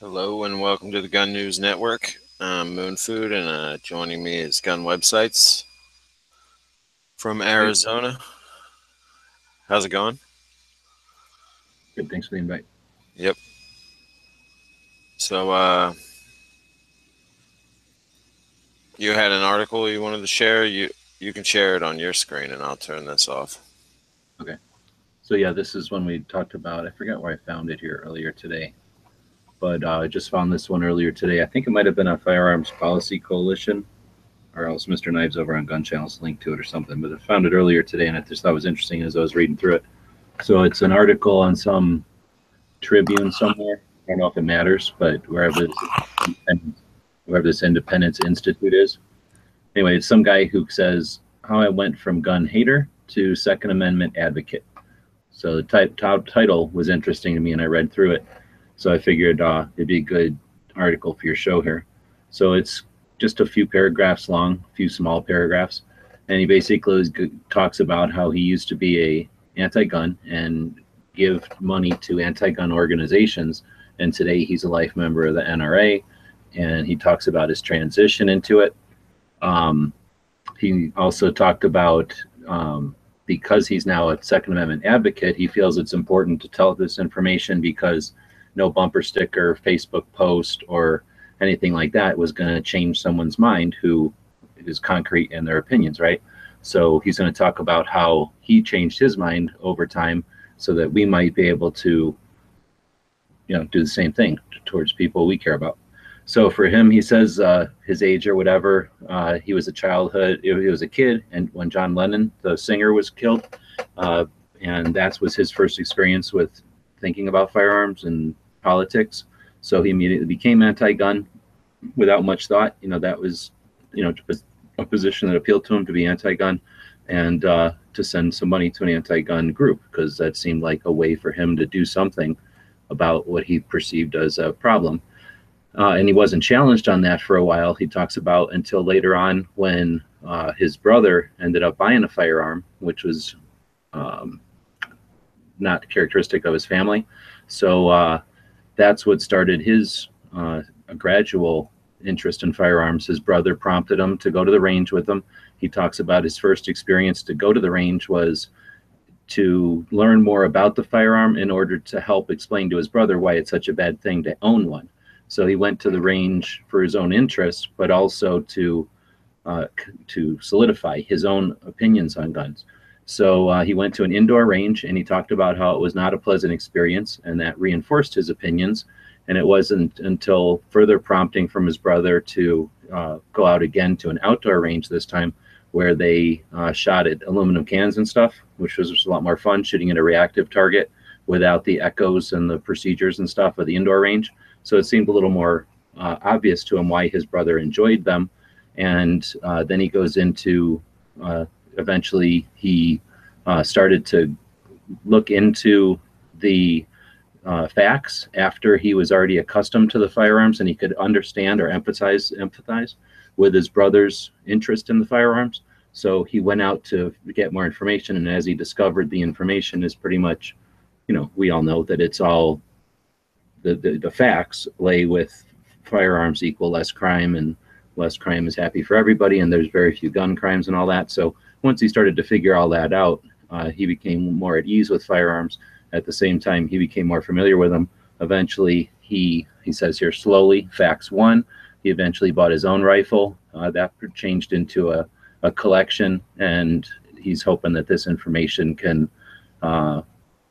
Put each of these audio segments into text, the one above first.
Hello and welcome to the Gun News Network. I'm Moon Food, and joining me is Gun Websites from Hey, Arizona. How's it going? good. Thanks for the invite. Yep. So you had an article you wanted to share. You can share it on your screen, and I'll turn this off. Okay. So yeah, this is one we talked about. I forgot where I found it here earlier today, but I just found this one earlier today. I think it might have been a Firearms Policy Coalition, or else Mr. Knives over on Gun Channel's linked to it or something. But I found it earlier today, and I just thought it was interesting as I was reading through it. So it's an article on some Tribune somewhere. I don't know if it matters, but wherever this Independence Institute is. Anyway, it's some guy who says how I went from gun hater to Second Amendment advocate. So the title was interesting to me, and I read through it. So I figured it'd be a good article for your show here. So it's just a few paragraphs long, a few small paragraphs, and he basically talks about how he used to be a anti-gun and give money to anti-gun organizations, and today he's a life member of the NRA, and he talks about his transition into it. Um, he also talked about because he's now a Second Amendment advocate, he feels it's important to tell this information because no bumper sticker, Facebook post, or anything like that was going to change someone's mind who is concrete in their opinions, right? So he's going to talk about how he changed his mind over time so that we might be able to, do the same thing towards people we care about. So for him, he says his age or whatever, he was he was a kid, and when John Lennon, the singer, was killed, and that was his first experience with thinking about firearms and politics. So he immediately became anti-gun without much thought. That was, a position that appealed to him to be anti-gun, and to send some money to an anti-gun group because that seemed like a way for him to do something about what he perceived as a problem. And he wasn't challenged on that for a while. He talks about until later on when his brother ended up buying a firearm, which was um, not characteristic of his family. So that's what started his gradual interest in firearms. His brother prompted him to go to the range with him. He talks about his first experience to go to the range was to learn more about the firearm in order to help explain to his brother why it's such a bad thing to own one. So he went to the range for his own interest, but also to solidify his own opinions on guns. So he went to an indoor range, and he talked about how it was not a pleasant experience, and that reinforced his opinions. And it wasn't until further prompting from his brother to go out again to an outdoor range this time, where they shot at aluminum cans and stuff, which was just a lot more fun, shooting at a reactive target without the echoes and the procedures and stuff of the indoor range. So it seemed a little more obvious to him why his brother enjoyed them. And then he goes into, eventually he started to look into the facts after he was already accustomed to the firearms, and he could understand or empathize with his brother's interest in the firearms. So he went out to get more information, and as he discovered, the information is pretty much, we all know that it's all the facts lay with firearms equal less crime, and less crime is happy for everybody, and there's very few gun crimes and all that. So once he started to figure all that out, he became more at ease with firearms. At the same time, he became more familiar with them. Eventually, he says here, slowly, facts one. He eventually bought his own rifle. That changed into a collection, and he's hoping that this information can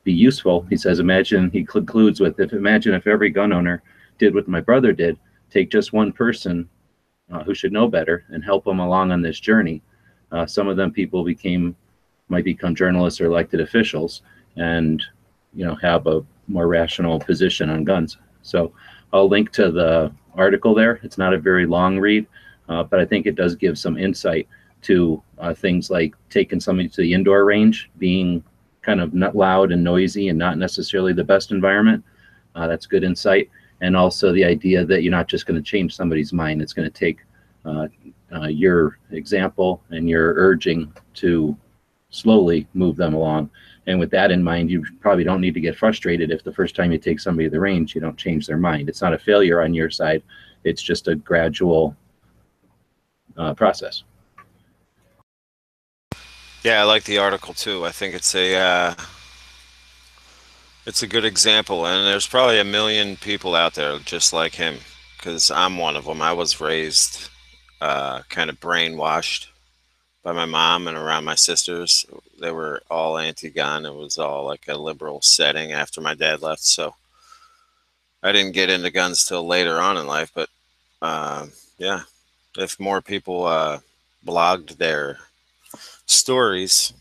be useful. He says, he concludes with, imagine if every gun owner did what my brother did, take just one person who should know better and help them along on this journey. Some of them might become journalists or elected officials, and have a more rational position on guns. So I'll link to the article there. It's not a very long read, but I think it does give some insight to things like taking somebody to the indoor range, being kind of not loud and noisy and not necessarily the best environment. That's good insight. And also the idea that you're not just going to change somebody's mind. It's going to take your example and your urging to slowly move them along And with that in mind, you probably don't need to get frustrated if the first time you take somebody to the range, you don't change their mind. It's not a failure on your side. It's just a gradual process. Yeah, I like the article too. I think it's a good example, and there's probably a million people out there just like him, because I'm one of them. I was raised kind of brainwashed by my mom and around my sisters. They were all anti-gun. It was all like a liberal setting after my dad left, so I didn't get into guns till later on in life. But yeah, if more people blogged their stories,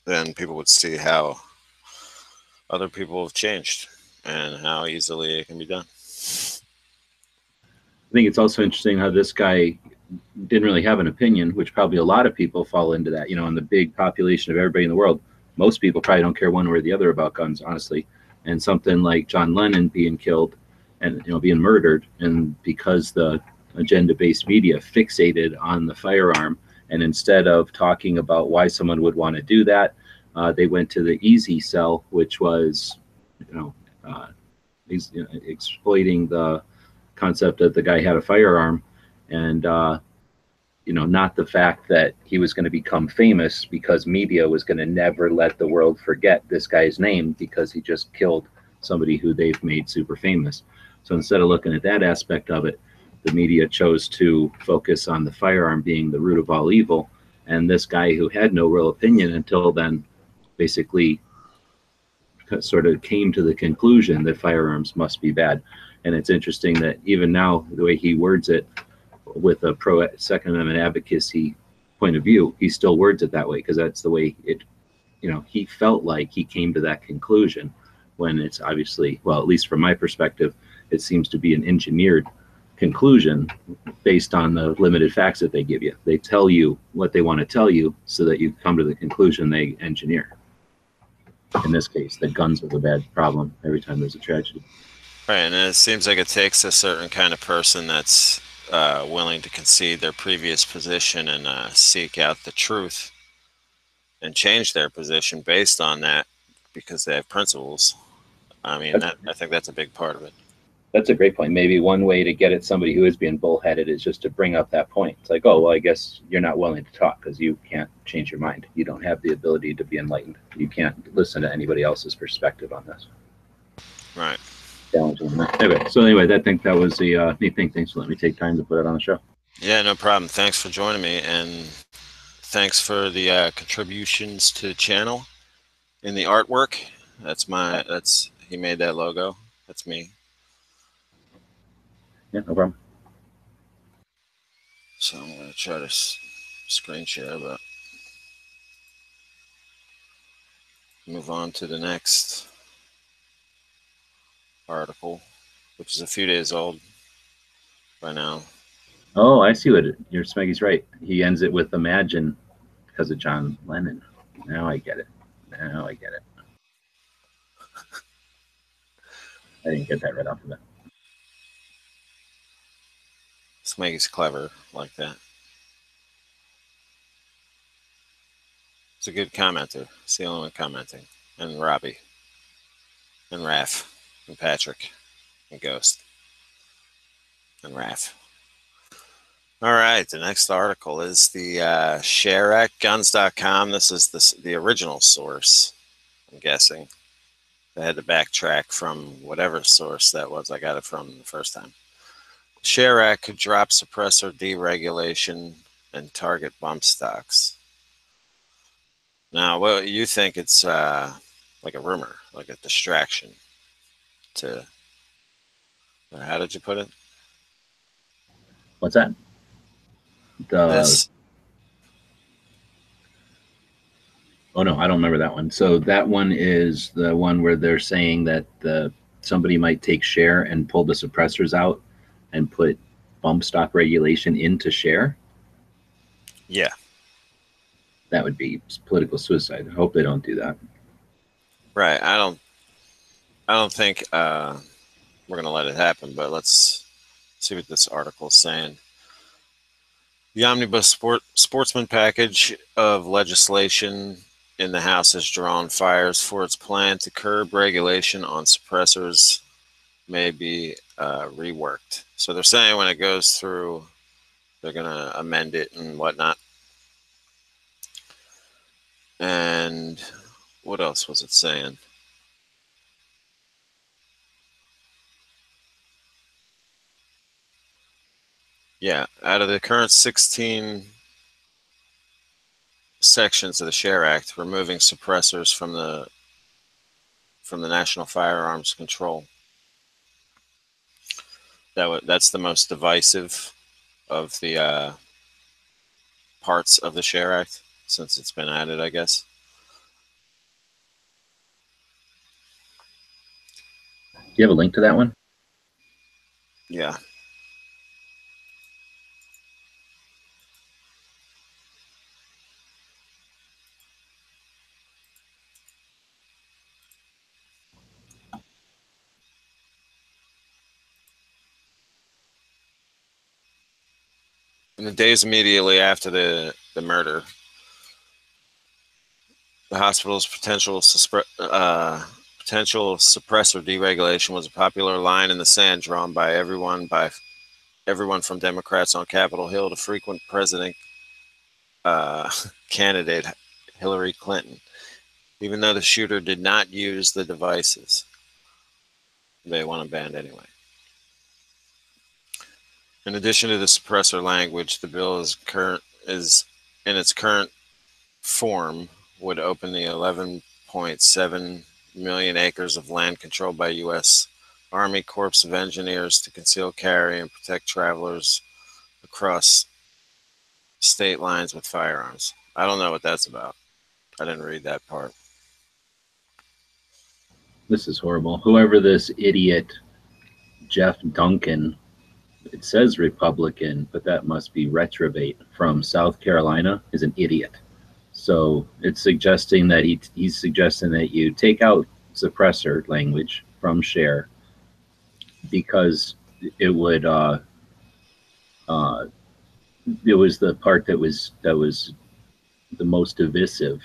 then people would see how other people have changed and how easily it can be done. I think it's also interesting how this guy didn't really have an opinion, which probably a lot of people fall into that. You know, in the big population of everybody in the world, most people probably don't care one way or the other about guns, honestly. And something like John Lennon being killed and being murdered, and because the agenda-based media fixated on the firearm, and instead of talking about why someone would want to do that, they went to the easy sell, which was, you know, uh, exploiting the concept that the guy had a firearm, and not the fact that he was going to become famous because media was going to never let the world forget this guy's name because he just killed somebody who they've made super famous. So instead of looking at that aspect of it, the media chose to focus on the firearm being the root of all evil. And this guy who had no real opinion until then basically sort of came to the conclusion that firearms must be bad. And it's interesting that even now, the way he words it, with a pro Second Amendment advocacy point of view, he still words it that way because that's the way it, he felt like he came to that conclusion, when it's obviously, well, at least from my perspective, it seems to be an engineered conclusion based on the limited facts that they give you. They tell you what they want to tell you so that you come to the conclusion they engineer. In this case, that guns are the bad problem every time there's a tragedy. Right, and it seems like it takes a certain kind of person that's willing to concede their previous position and seek out the truth and change their position based on that because they have principles. I mean, I think that's a big part of it. That's a great point. Maybe one way to get at somebody who is being bullheaded is just to bring up that point. It's like, oh, well, I guess you're not willing to talk because you can't change your mind. You don't have the ability to be enlightened. You can't listen to anybody else's perspective on this. Right. Challenging. Anyway, I think that was a neat thing. Thanks for letting me take time to put it on the show. Yeah, no problem. Thanks for joining me, and thanks for the contributions to the channel in the artwork. He made that logo. That's me. Yeah, no problem. So I'm going to try to screen share, but move on to the next article, which is a few days old by now. Oh, I see what your Smeggy's right. He ends it with "Imagine" because of John Lennon. Now I get it. I didn't get that right off of it. Smeggy's clever like that. It's a good commenter. It's the only one commenting. And Robbie. And Raph. And Patrick. And Ghost. And Raph. All right, the next article is the shareatguns.com. This is the original source, I'm guessing. I had to backtrack from whatever source that was I got it from the first time. ShareAct could drop suppressor deregulation and target bump stocks. Now, well, you think it's like a rumor, like a distraction to, how did you put it? What's that? This. Oh no, I don't remember that one. So that one is the one where they're saying that somebody might take share and pull the suppressors out and put bump stock regulation into share. Yeah. That would be political suicide. I hope they don't do that. Right. I don't think we're going to let it happen, but let's see what this article is saying. The omnibus sportsman package of legislation in the House has drawn fires for its plan to curb regulation on suppressors may be reworked. So they're saying when it goes through, they're going to amend it and whatnot. And what else was it saying? Yeah, out of the current 16 sections of the Share Act, removing suppressors from the National Firearms Control. That's the most divisive of the parts of the Share Act since it's been added, I guess. Do you have a link to that one? Yeah. In the days immediately after the murder, the hospital's potential suppressor deregulation was a popular line in the sand drawn by everyone from Democrats on Capitol Hill to frequent president uh, candidate Hillary Clinton. Even though the shooter did not use the devices, they want to ban anyway. In addition to the suppressor language, the bill is in its current form would open the 11.7 million acres of land controlled by U.S. Army Corps of Engineers to conceal carry and protect travelers across state lines with firearms. I don't know what that's about. I didn't read that part. This is horrible. Whoever this idiot Jeff Duncan, it says Republican, but that must be retrobate from South Carolina, is an idiot. So it's suggesting that he's suggesting that you take out suppressor language from share because it would it was the part that was the most divisive.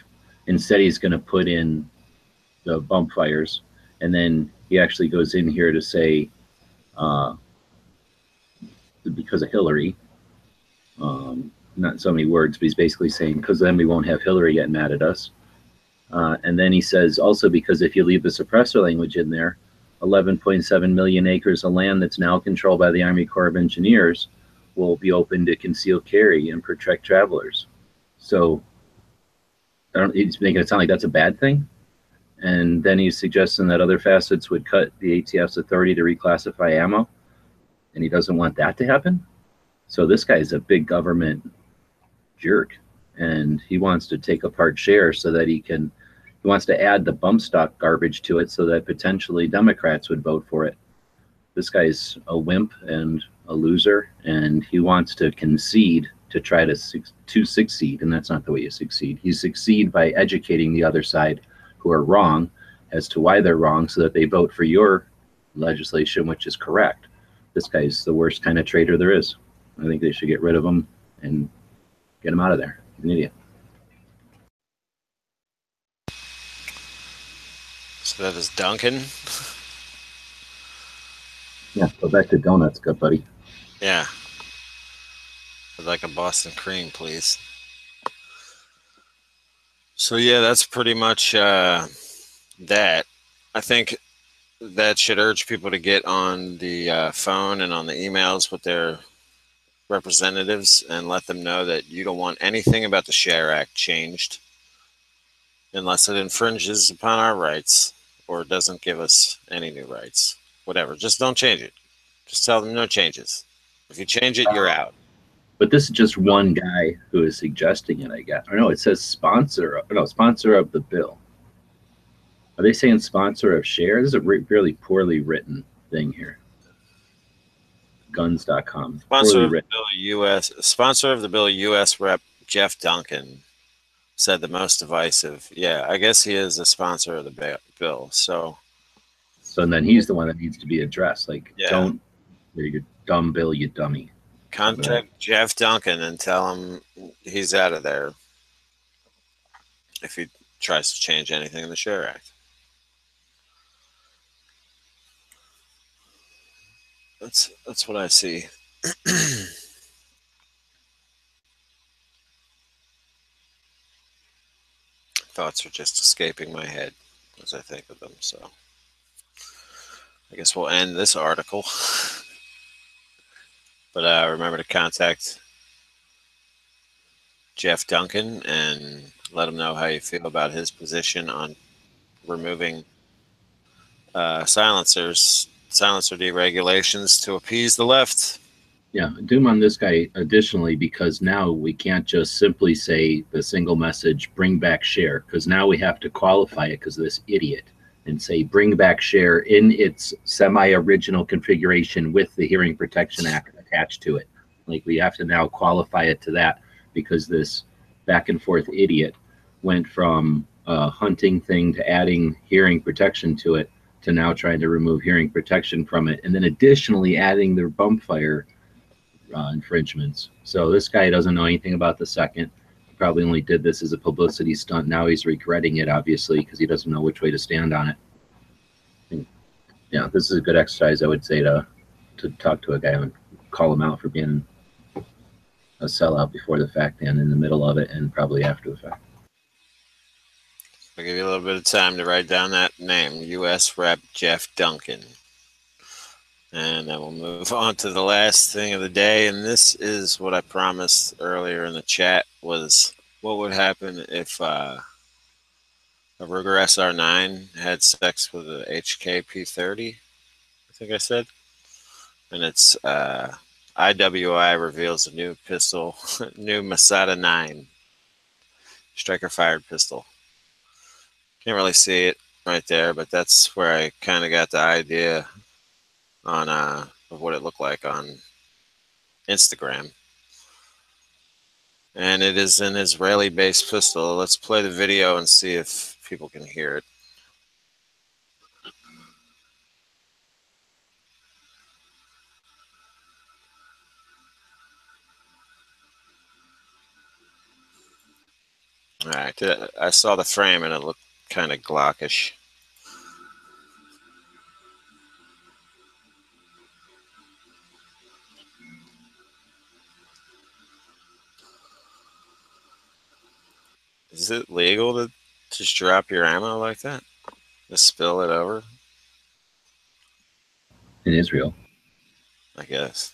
Instead, he's going to put in the bump fires, and then he actually goes in here to say uh, because of Hillary. Not so many words, but he's basically saying because then we won't have Hillary getting mad at us. And then he says also because if you leave the suppressor language in there, 11.7 million acres of land that's now controlled by the Army Corps of Engineers will be open to concealed carry and protect travelers. So he's making it sound like that's a bad thing. And then he's suggesting that other facets would cut the ATF's authority to reclassify ammo. And he doesn't want that to happen. So this guy's a big government jerk. And he wants to take apart share so that he wants to add the bump stock garbage to it so that potentially Democrats would vote for it. This guy's a wimp and a loser, and he wants to concede to try to succeed, and that's not the way you succeed. You succeed by educating the other side who are wrong as to why they're wrong so that they vote for your legislation, which is correct. This guy's the worst kind of traitor there is. I think they should get rid of him and get him out of there. He's an idiot. So that is Duncan. Yeah, go back to donuts, good buddy. Yeah. I'd like a Boston cream, please. So yeah, that's pretty much that. I think that should urge people to get on the phone and on the emails with their representatives and let them know that you don't want anything about the Share Act changed unless it infringes upon our rights or doesn't give us any new rights. Whatever, just don't change it. Just tell them no changes. If you change it, you're out. But this is just one guy who is suggesting it, I guess. Or no, it says sponsor of the bill. Are they saying sponsor of share? This is a really poorly written thing here. Guns.com. Sponsor of the bill, U.S. Rep. Jeff Duncan said the most divisive. Yeah, I guess he is a sponsor of the bill. So then he's the one that needs to be addressed. Like, yeah. Don't, you dumb bill, you dummy. Contact Jeff Duncan and tell him he's out of there if he tries to change anything in the Share Act. That's what I see. Thoughts are just escaping my head as I think of them. So I guess we'll end this article. But remember to contact Jeff Duncan and let him know how you feel about his position on removing silencer deregulations to appease the left. Yeah, doom on this guy additionally because now we can't just simply say the single message bring back share because now we have to qualify it because of this idiot and say bring back share in its semi-original configuration with the Hearing Protection Act attached to it. Like we have to now qualify it to that because this back and forth idiot went from a hunting thing to adding hearing protection to it to now trying to remove hearing protection from it and then additionally adding the bump fire infringements. So this guy doesn't know anything about the second. He probably only did this as a publicity stunt. Now he's regretting it, obviously, because he doesn't know which way to stand on it. And, yeah, this is a good exercise, I would say, to talk to a guy and call him out for being a sellout before the fact and in the middle of it and probably after the fact. I'll give you a little bit of time to write down that name, U.S. Rep Jeff Duncan. And then we'll move on to the last thing of the day. And this is what I promised earlier in the chat was what would happen if a Ruger SR9 had sex with a HKP30, I think I said. And it's IWI reveals a new pistol, new Masada 9 striker-fired pistol. Can't really see it right there, but that's where I kind of got the idea on of what it looked like on Instagram. And it is an Israeli-based pistol. Let's play the video and see if people can hear it. All right, I saw the frame and it looked kind of Glockish. Is it legal to just drop your ammo like that? Just spill it over? In Israel. I guess.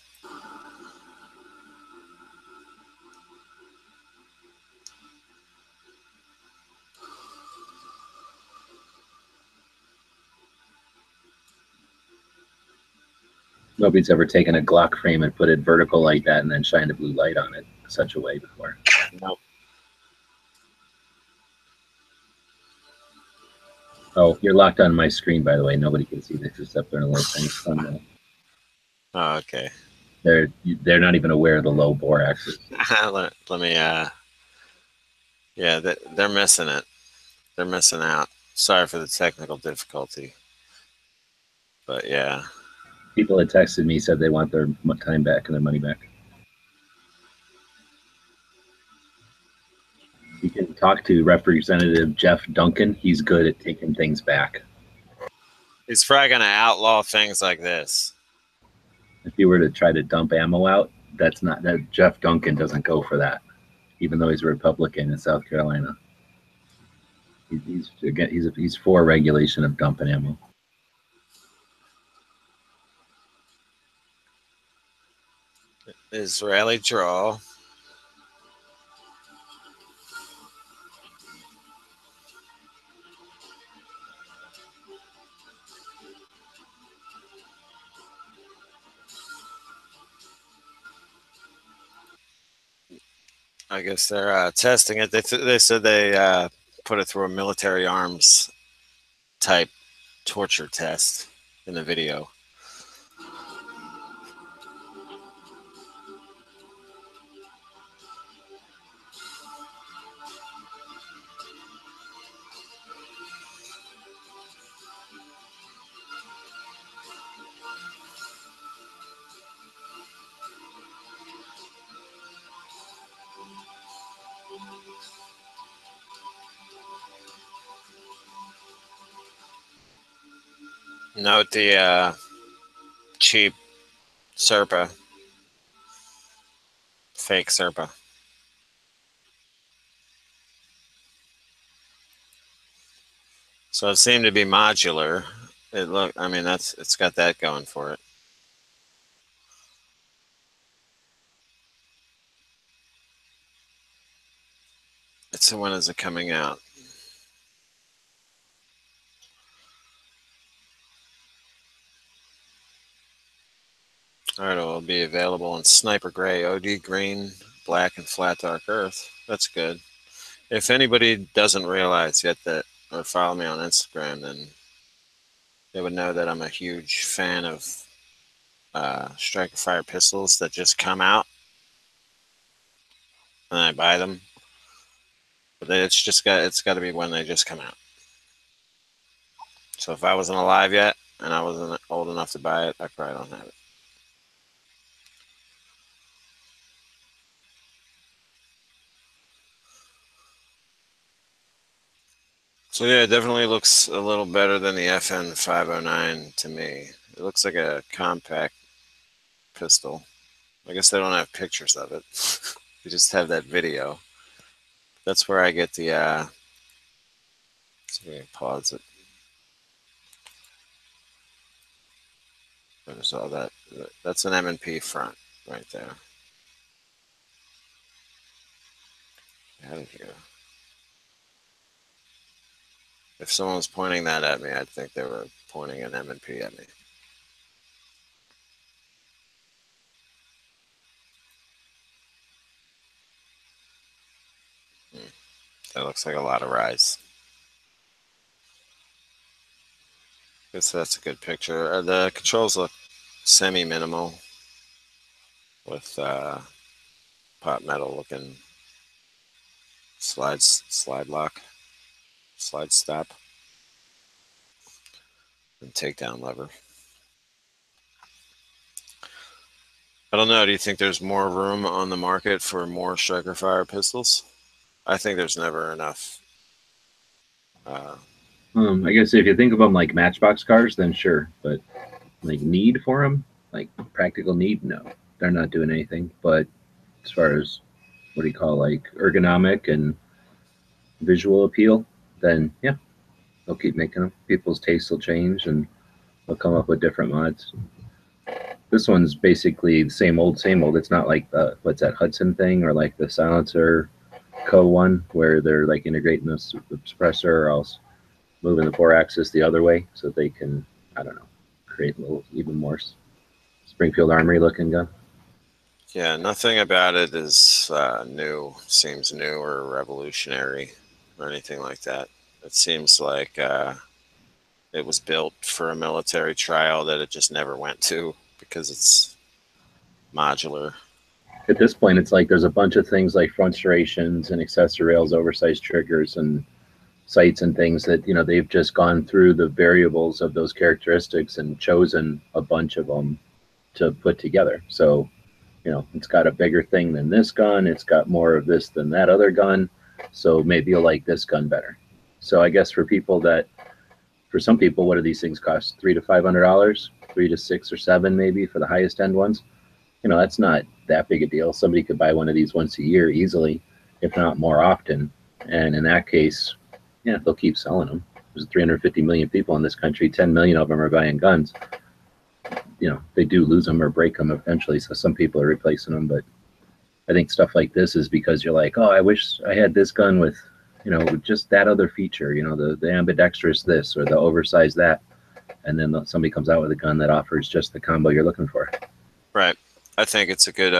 Nobody's ever taken a Glock frame and put it vertical like that and then shined a blue light on it such a way before. Nope. Oh, you're locked on my screen, by the way. Nobody can see this except they're in a little tiny thumbnail. Oh, okay. They're not even aware of the low bore axis. let me, yeah, they're missing it. They're missing out. Sorry for the technical difficulty. But yeah. People had texted me, said they want their time back and their money back. You can talk to Representative Jeff Duncan. He's good at taking things back. He's probably going to outlaw things like this. If you were to try to dump ammo out, that Jeff Duncan doesn't go for that, even though he's a Republican in South Carolina. He's for regulation of dumping ammo. Israeli draw. I guess they're testing it. They said they put it through a military arms type torture test in the video. Note the cheap Serpa, fake Serpa. So it seemed to be modular. I mean, it's got that going for it. It's when is it coming out? All right, it will be available in Sniper Gray, OD Green, Black, and Flat Dark Earth. That's good. If anybody doesn't realize yet that, or follow me on Instagram, then they would know that I'm a huge fan of striker fire pistols that just come out and I buy them. But it's got to be when they just come out. So if I wasn't alive yet and I wasn't old enough to buy it, I probably don't have it. So yeah, it definitely looks a little better than the FN 509 to me. It looks like a compact pistol. I guess they don't have pictures of it. They just have that video. That's where I get the. So we can pause it. There's all that. That's an M&P front right there. Out of here. If someone was pointing that at me, I'd think they were pointing an M&P at me. Hmm. That looks like a lot of rise. Guess that's a good picture. The controls look semi-minimal with pot metal looking slide lock, slide stop, and takedown lever. I don't know. Do you think there's more room on the market for more striker fire pistols? I think there's never enough. Uh, I guess if you think of them like Matchbox cars, then sure. But like need for them, like practical need, no, they're not doing anything. But as far as what do you call like ergonomic and visual appeal, then yeah, they'll keep making them. People's tastes will change and they'll come up with different mods. This one's basically the same old, same old. It's not like the what's that Hudson thing or like the Silencer Co one where they're like integrating the suppressor or else moving the 4-axis the other way so they can, I don't know, create a little even more Springfield Armory looking gun. yeah, nothing about it is new, seems new or revolutionary or anything like that. It seems like it was built for a military trial that it just never went to because it's modular. At this point, it's like there's a bunch of things like front serrations and accessory rails, oversized triggers, and sights and things that they've just gone through the variables of those characteristics and chosen a bunch of them to put together. So it's got a bigger thing than this gun. It's got more of this than that other gun. So maybe you'll like this gun better. So I guess for some people, what do these things cost? $300 to $500, 3 to 6 or 7 maybe for the highest end ones. That's not that big a deal. Somebody could buy one of these once a year easily, if not more often. And in that case, yeah, they'll keep selling them. There's 350 million people in this country. 10 million of them are buying guns. They do lose them or break them eventually. So some people are replacing them. But I think stuff like this is because you're like, oh, I wish I had this gun with, with just that other feature, the ambidextrous this or the oversized that. And then somebody comes out with a gun that offers just the combo you're looking for. Right. I think it's a good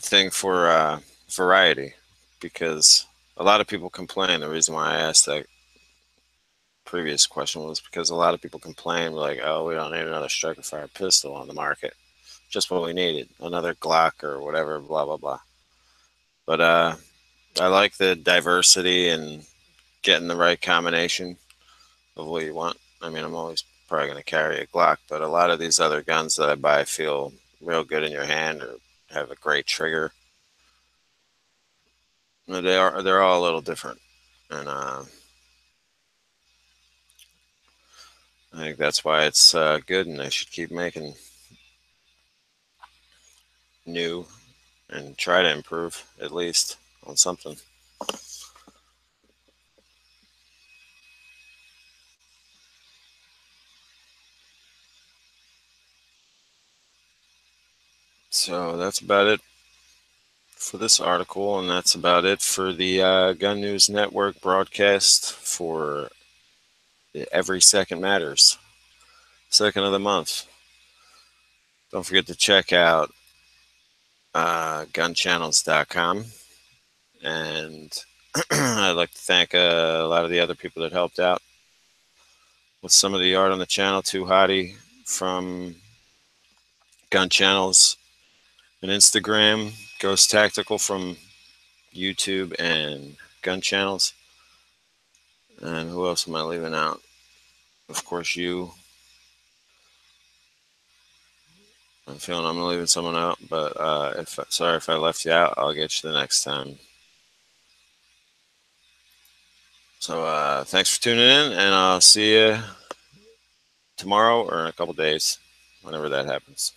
thing for variety because a lot of people complain. The reason why I asked that previous question was because a lot of people complain like, oh, we don't need another striker fire pistol on the market. Just what we needed, another Glock or whatever, blah blah blah. But I like the diversity and getting the right combination of what you want. I mean, I'm always probably going to carry a Glock, but a lot of these other guns that I buy feel real good in your hand or have a great trigger. They're all a little different, and I think that's why it's good, and they should keep making new and try to improve at least on something. So that's about it for this article, and that's about it for the Gun News Network broadcast for Every Second Matters, second of the month. Don't forget to check out gunchannels.com. And I'd like to thank a lot of the other people that helped out with some of the art on the channel. Too Hottie from Gun Channels and Instagram, Ghost Tactical from YouTube and Gun Channels. And who else am I leaving out? Of course, you. I'm feeling I'm leaving someone out, but if sorry if I left you out, I'll get you the next time. So thanks for tuning in, and I'll see you tomorrow or in a couple days, whenever that happens.